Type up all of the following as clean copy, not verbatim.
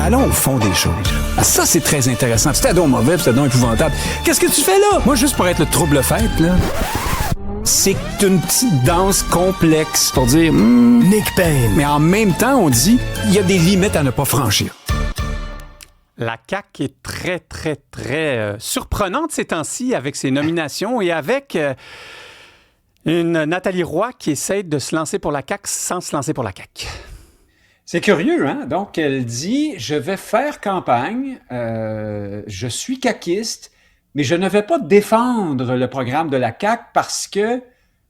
Allons au fond des choses. Ah, ça, c'est très intéressant. C'était donc mauvais, c'était donc épouvantable. Qu'est-ce que tu fais là? Moi, juste pour être le trouble-fête, là. C'est une petite danse complexe pour dire Nick Payne. Mais en même temps, on dit il y a des limites à ne pas franchir. La CAQ est très, très, très surprenante ces temps-ci avec ses nominations et avec une Nathalie Roy qui essaie de se lancer pour la CAQ sans se lancer pour la CAQ. C'est curieux, hein? Donc, elle dit, je vais faire campagne, je suis caquiste, mais je ne vais pas défendre le programme de la CAQ parce que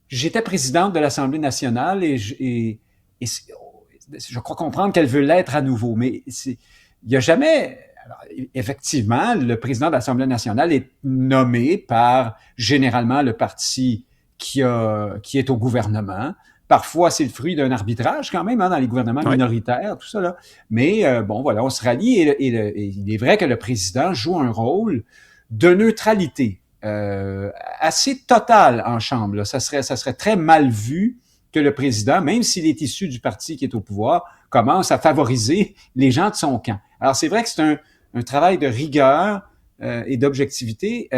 j'étais présidente de l'Assemblée nationale et je crois comprendre qu'elle veut l'être à nouveau. Mais il n'y a jamais... Alors, effectivement, le président de l'Assemblée nationale est nommé par, généralement, le parti qui est au gouvernement. Parfois, c'est le fruit d'un arbitrage quand même, hein, dans les gouvernements minoritaires, tout ça là. Mais bon, voilà, on se rallie et il est vrai que le président joue un rôle de neutralité assez total en Chambre. Là. Ça serait très mal vu que le président, même s'il est issu du parti qui est au pouvoir, commence à favoriser les gens de son camp. Alors, c'est vrai que c'est un travail de rigueur et d'objectivité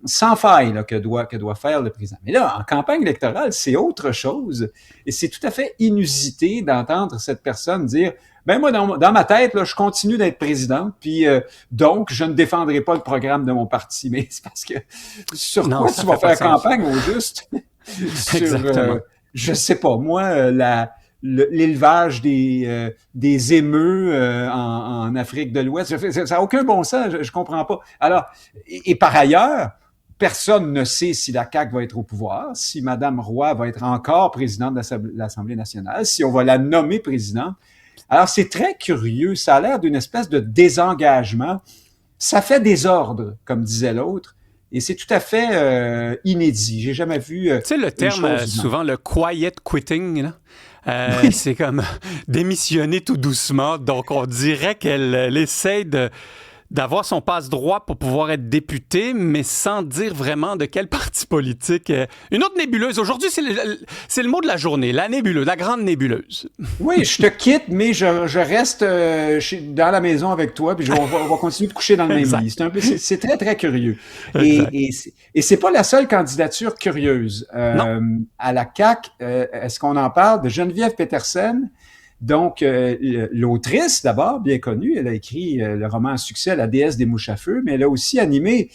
sans faille là, que doit faire le président. Mais là, en campagne électorale, c'est autre chose. Et c'est tout à fait inusité d'entendre cette personne dire « Ben moi, dans ma tête, là, je continue d'être présidente, puis donc, je ne défendrai pas le programme de mon parti. » Mais c'est parce que sur quoi tu vas faire campagne au juste? Exactement. Je sais pas, moi, l'élevage des émeus en Afrique de l'Ouest, ça n'a aucun bon sens, je comprends pas. Alors, et par ailleurs, personne ne sait si la CAQ va être au pouvoir, si Mme Roy va être encore présidente de l'Assemblée nationale, si on va la nommer présidente. Alors, c'est très curieux, ça a l'air d'une espèce de désengagement. Ça fait désordre, comme disait l'autre. Et c'est tout à fait inédit. J'ai jamais vu. Tu sais, le terme, souvent, le quiet quitting, là. Oui. C'est comme démissionner tout doucement. Donc, on dirait qu'elle essaie d'avoir son passe-droit pour pouvoir être députée, mais sans dire vraiment de quel parti politique. Une autre nébuleuse. Aujourd'hui, c'est le mot de la journée, la nébuleuse, la grande nébuleuse. Oui, je te quitte, mais je reste dans la maison avec toi, puis on va continuer de coucher dans le même lit. C'est très, très curieux. Et c'est pas la seule candidature curieuse. À la CAQ, est-ce qu'on en parle de Geneviève Petersen? Donc, l'autrice, d'abord, bien connue, elle a écrit le roman à succès « La déesse des mouches à feu », mais elle a aussi animé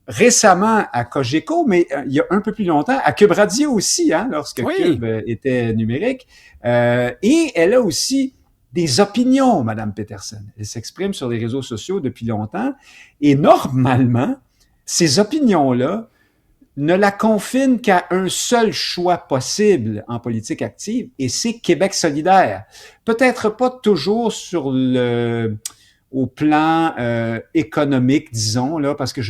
récemment à Cogeco, mais il y a un peu plus longtemps, à Cube Radio aussi, hein, lorsque Cube était numérique. Et elle a aussi des opinions, Madame Petersen. Elle s'exprime sur les réseaux sociaux depuis longtemps. Et normalement, ces opinions-là ne la confine qu'à un seul choix possible en politique active, et c'est Québec solidaire. Peut-être pas toujours au plan économique, disons, là, parce que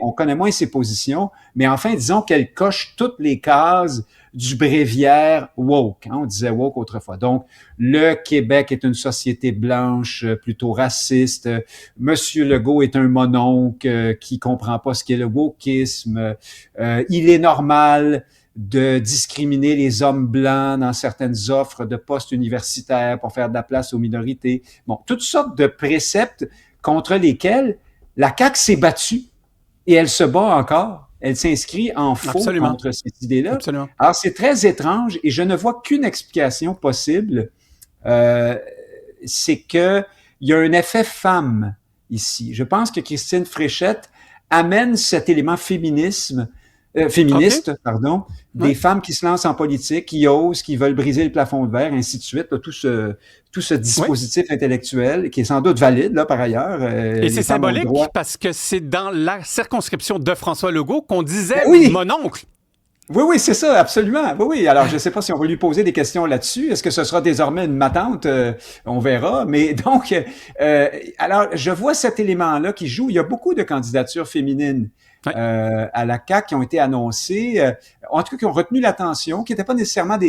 on connaît moins ses positions, mais enfin, disons qu'elle coche toutes les cases du bréviaire woke. Hein, on disait woke autrefois. Donc, le Québec est une société blanche, plutôt raciste. Monsieur Legault est un mononcle qui comprend pas ce qu'est le wokisme. Il est normal de discriminer les hommes blancs dans certaines offres de postes universitaires pour faire de la place aux minorités. Bon, toutes sortes de préceptes contre lesquels la CAQ s'est battue et elle se bat encore. Elle s'inscrit en faux contre ces idées-là. Absolument. Alors, c'est très étrange et je ne vois qu'une explication possible. C'est que il y a un effet femme ici. Je pense que Christine Fréchette amène cet élément féministe, des femmes qui se lancent en politique, qui osent, qui veulent briser le plafond de verre, ainsi de suite. Là, tout ce dispositif intellectuel qui est sans doute valide, là, par ailleurs. Et c'est symbolique parce que c'est dans la circonscription de François Legault qu'on disait mon oncle. Oui, c'est ça, absolument. Oui. Alors, je ne sais pas si on va lui poser des questions là-dessus. Est-ce que ce sera désormais une matante? On verra. Mais donc, alors, je vois cet élément-là qui joue. Il y a beaucoup de candidatures féminines à la CAQ qui ont été annoncées, en tout cas qui ont retenu l'attention, qui n'étaient pas nécessairement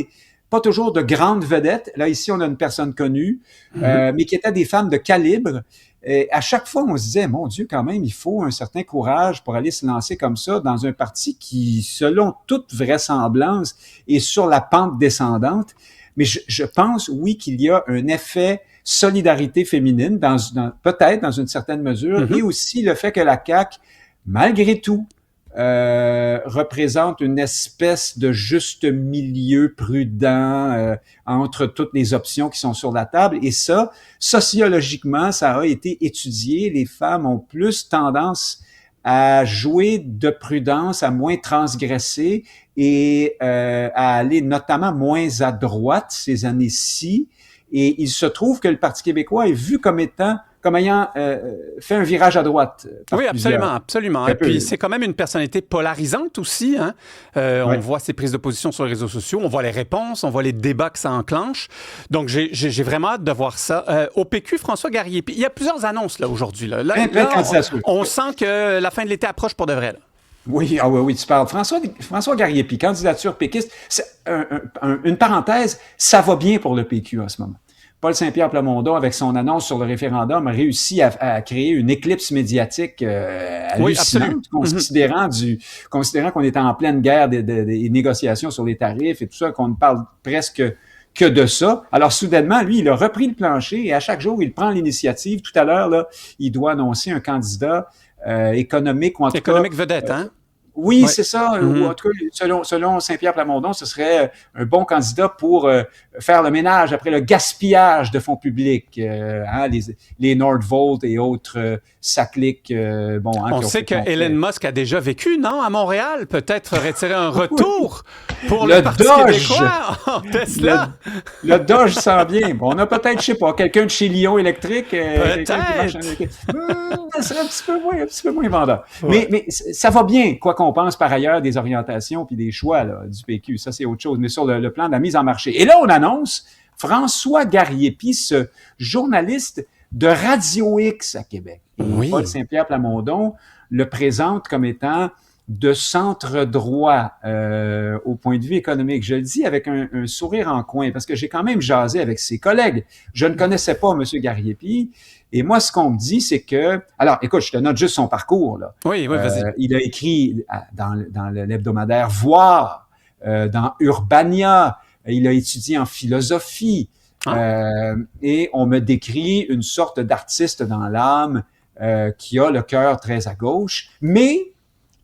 pas toujours de grandes vedettes. Là, ici, on a une personne connue, mais qui étaient des femmes de calibre. Et à chaque fois, on se disait, mon Dieu, quand même, il faut un certain courage pour aller se lancer comme ça dans un parti qui, selon toute vraisemblance, est sur la pente descendante. mais je pense, oui, qu'il y a un effet solidarité féminine, peut-être dans une certaine mesure, et aussi le fait que la CAQ, malgré tout, représente une espèce de juste milieu prudent entre toutes les options qui sont sur la table. Et ça, sociologiquement, ça a été étudié. Les femmes ont plus tendance à jouer de prudence, à moins transgresser et à aller notamment moins à droite ces années-ci. Et il se trouve que le Parti québécois est vu comme ayant fait un virage à droite. Oui, absolument. Et puis, c'est quand même une personnalité polarisante aussi. Hein? On voit ses prises de position sur les réseaux sociaux, on voit les réponses, on voit les débats que ça enclenche. Donc, j'ai vraiment hâte de voir ça. Au PQ, François Garriépi, il y a plusieurs annonces là aujourd'hui. Là, on sent que la fin de l'été approche pour de vrai. Là. Oui, tu parles. François Garriépi, candidature péquiste. Une parenthèse, ça va bien pour le PQ en ce moment. Paul Saint-Pierre Plamondon, avec son annonce sur le référendum, a réussi à créer une éclipse médiatique hallucinante, considérant qu'on était en pleine guerre des négociations sur les tarifs et tout ça, qu'on ne parle presque que de ça. Alors, soudainement, lui, il a repris le plancher et à chaque jour, il prend l'initiative. Tout à l'heure, là, il doit annoncer un candidat économique ou en tout cas... Économique vedette, hein? Oui, c'est ça. Ou en tout cas, selon Saint-Pierre Plamondon, ce serait un bon candidat pour faire le ménage après le gaspillage de fonds publics, les Nordvolt et autres sacliques. On sait que Elon Musk a déjà vécu, non, à Montréal. Peut-être aurait-il un retour pour le Parti québécois en Tesla. Le Dodge sent bien. Bon, on a peut-être, je sais pas, quelqu'un de chez Lyon Électrique. Peut-être. Ça serait un petit peu moins vendeur. Ouais. Mais ça va bien, quoi qu'on pense par ailleurs des orientations puis des choix là, du PQ. Ça, c'est autre chose. Mais sur le plan de la mise en marché. Et là, on annonce François Garriépi, ce journaliste de Radio X à Québec. Et Paul Saint-Pierre Plamondon le présente comme étant de centre-droit au point de vue économique. Je le dis avec un sourire en coin, parce que j'ai quand même jasé avec ses collègues. Je ne connaissais pas M. Garriépi. Et moi, ce qu'on me dit, c'est que... Alors, écoute, je te note juste son parcours. Là. Oui, vas-y. Il a écrit dans l'hebdomadaire Voir, dans Urbania. Il a étudié en philosophie. Et on me décrit une sorte d'artiste dans l'âme qui a le cœur très à gauche, mais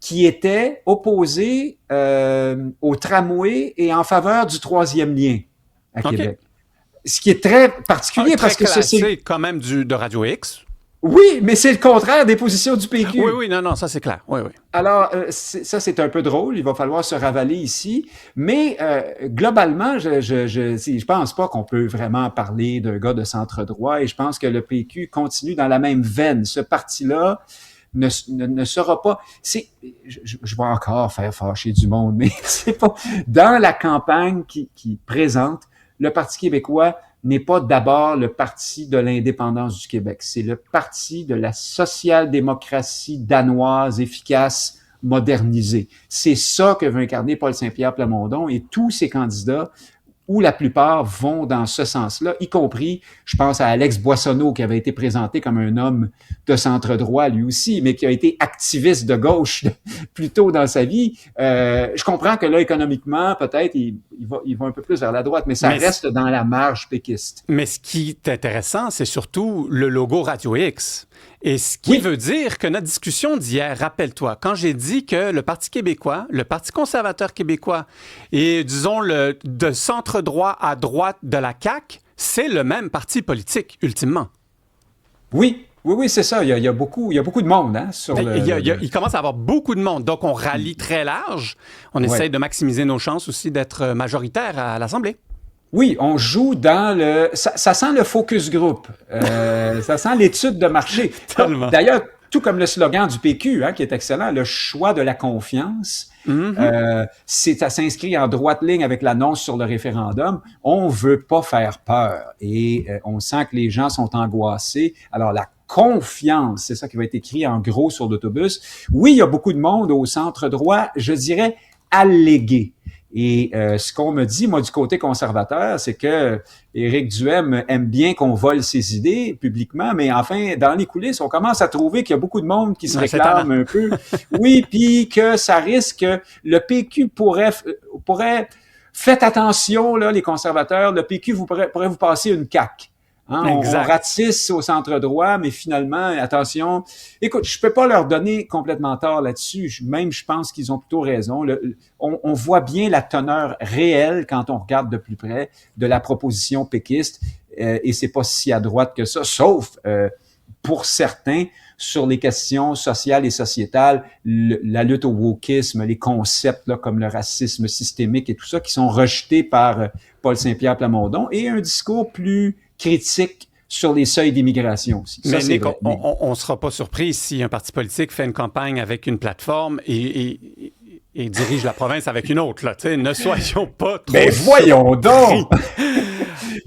qui était opposé au tramway et en faveur du troisième lien à Québec. Ce qui est très particulier parce que c'est quand même de Radio X. Oui, mais c'est le contraire des positions du PQ. Oui, non, ça c'est clair. Oui. Alors, ça c'est un peu drôle, il va falloir se ravaler ici, mais globalement, je pense pas qu'on peut vraiment parler d'un gars de centre-droit et je pense que le PQ continue dans la même veine. Ce parti-là ne sera pas... Je vais encore faire fâcher du monde, mais c'est pas... Dans la campagne qui présente, le Parti québécois n'est pas d'abord le parti de l'indépendance du Québec. C'est le parti de la social-démocratie danoise, efficace, modernisée. C'est ça que veut incarner Paul Saint-Pierre Plamondon et tous ses candidats, où la plupart vont dans ce sens-là, y compris, je pense à Alex Boissonneau, qui avait été présenté comme un homme de centre-droit lui aussi, mais qui a été activiste de gauche plus tôt dans sa vie. Je comprends que là, économiquement, peut-être, il va un peu plus vers la droite, mais reste dans la marge péquiste. Mais ce qui est intéressant, c'est surtout le logo Radio X. Et ce qui veut dire que notre discussion d'hier, rappelle-toi, quand j'ai dit que le Parti québécois, le Parti conservateur québécois et, disons, de centre-droit à droite de la CAQ, c'est le même parti politique, ultimement. Oui, c'est ça. Il y a beaucoup de monde. Hein, il commence à avoir beaucoup de monde. Donc, on rallie très large. On essaye de maximiser nos chances aussi d'être majoritaire à l'Assemblée. Oui, on joue dans ça sent le focus group. Ça sent l'étude de marché. D'ailleurs, tout comme le slogan du PQ, qui est excellent, le choix de la confiance. Ça s'inscrit en droite ligne avec l'annonce sur le référendum. On veut pas faire peur et on sent que les gens sont angoissés. Alors, la confiance, c'est ça qui va être écrit en gros sur l'autobus. Oui, il y a beaucoup de monde au centre droit, je dirais allégué. Et ce qu'on me dit, moi, du côté conservateur, c'est que Éric Duhem aime bien qu'on vole ses idées publiquement, mais enfin, dans les coulisses, on commence à trouver qu'il y a beaucoup de monde qui se réclame un peu. Oui, puis que ça risque, le PQ pourrait faites attention, là, les conservateurs, le PQ pourrait vous passer une CAQ. Hein, on ratisse au centre-droit, mais finalement, attention. Écoute, je peux pas leur donner complètement tort là-dessus. Même, je pense qu'ils ont plutôt raison. On voit bien la teneur réelle, quand on regarde de plus près, de la proposition péquiste, et c'est pas si à droite que ça, sauf pour certains, sur les questions sociales et sociétales, la lutte au wokisme, les concepts là, comme le racisme systémique et tout ça, qui sont rejetés par Paul Saint-Pierre Plamondon, et un discours plus critique sur les seuils d'immigration aussi. Mais Nick, on ne sera pas surpris si un parti politique fait une campagne avec une plateforme et dirige la province avec une autre. Là. Ne soyons pas trop... Mais voyons donc!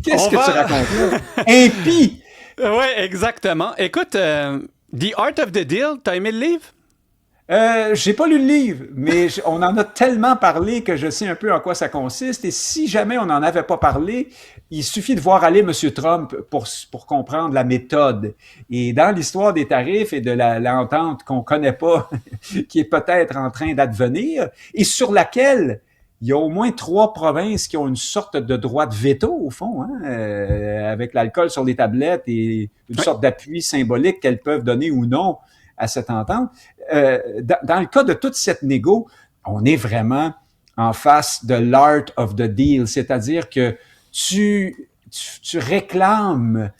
Qu'est-ce que tu racontes là? Impie! Oui, exactement. Écoute, The Art of the Deal, t'as aimé le livre? J'ai pas lu le livre, mais on en a tellement parlé que je sais un peu en quoi ça consiste. Et si jamais on n'en avait pas parlé, il suffit de voir aller M. Trump pour comprendre la méthode. Et dans l'histoire des tarifs et de l'entente qu'on connaît pas, qui est peut-être en train d'advenir, et sur laquelle il y a au moins 3 provinces qui ont une sorte de droit de veto, au fond, hein, avec l'alcool sur les tablettes et une sorte d'appui symbolique qu'elles peuvent donner ou non à cette entente. Dans le cas de toute cette négo, on est vraiment en face de l'art of the deal, c'est-à-dire que tu réclames,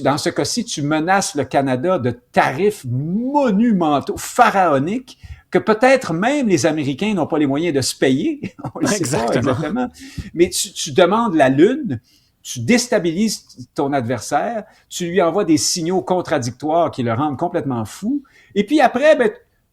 dans ce cas-ci, tu menaces le Canada de tarifs monumentaux, pharaoniques, que peut-être même les Américains n'ont pas les moyens de se payer. On le sait pas exactement. Mais tu demandes la lune, tu déstabilises ton adversaire, tu lui envoies des signaux contradictoires qui le rendent complètement fou, et puis après,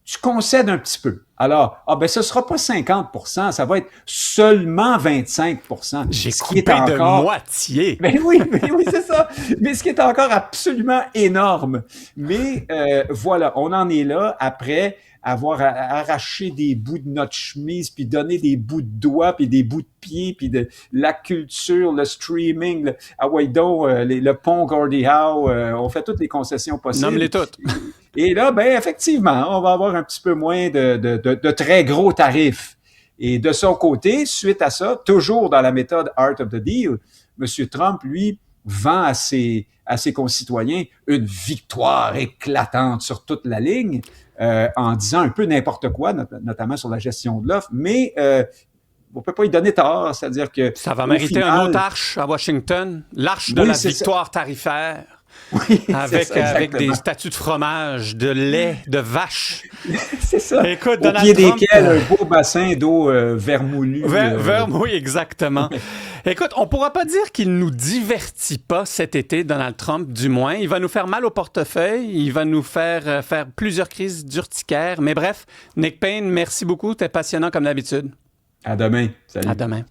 tu concèdes un petit peu. Alors, ce sera pas 50%, ça va être seulement 25%. J'ai coupé de moitié. Mais oui, c'est ça. Mais ce qui est encore absolument énorme. Mais voilà, on en est là après avoir arraché des bouts de notre chemise, puis donné des bouts de doigts, puis des bouts de pieds, puis de la culture, le streaming, le pont Gordie Howe, on fait toutes les concessions possibles. Nomme-les toutes. Et là, effectivement, on va avoir un petit peu moins de très gros tarifs. Et de son côté, suite à ça, toujours dans la méthode Art of the Deal, M. Trump, lui, vend à ses concitoyens une victoire éclatante sur toute la ligne, en disant un peu n'importe quoi, notamment sur la gestion de l'offre, mais on peut pas y donner tort, c'est-à-dire que... Ça va mériter un autre arche à Washington, l'arche de la victoire tarifaire. Oui, avec des statues de fromage, de lait, de vache. C'est ça. Écoute, Au pied desquels un beau bassin d'eau vermoulue. Oui, exactement. Écoute, on pourra pas dire qu'il nous divertit pas cet été, Donald Trump, du moins. Il va nous faire mal au portefeuille, il va nous faire plusieurs crises d'urticaire. Mais bref, Nick Payne, merci beaucoup, c'était passionnant comme d'habitude. À demain. Salut. À demain.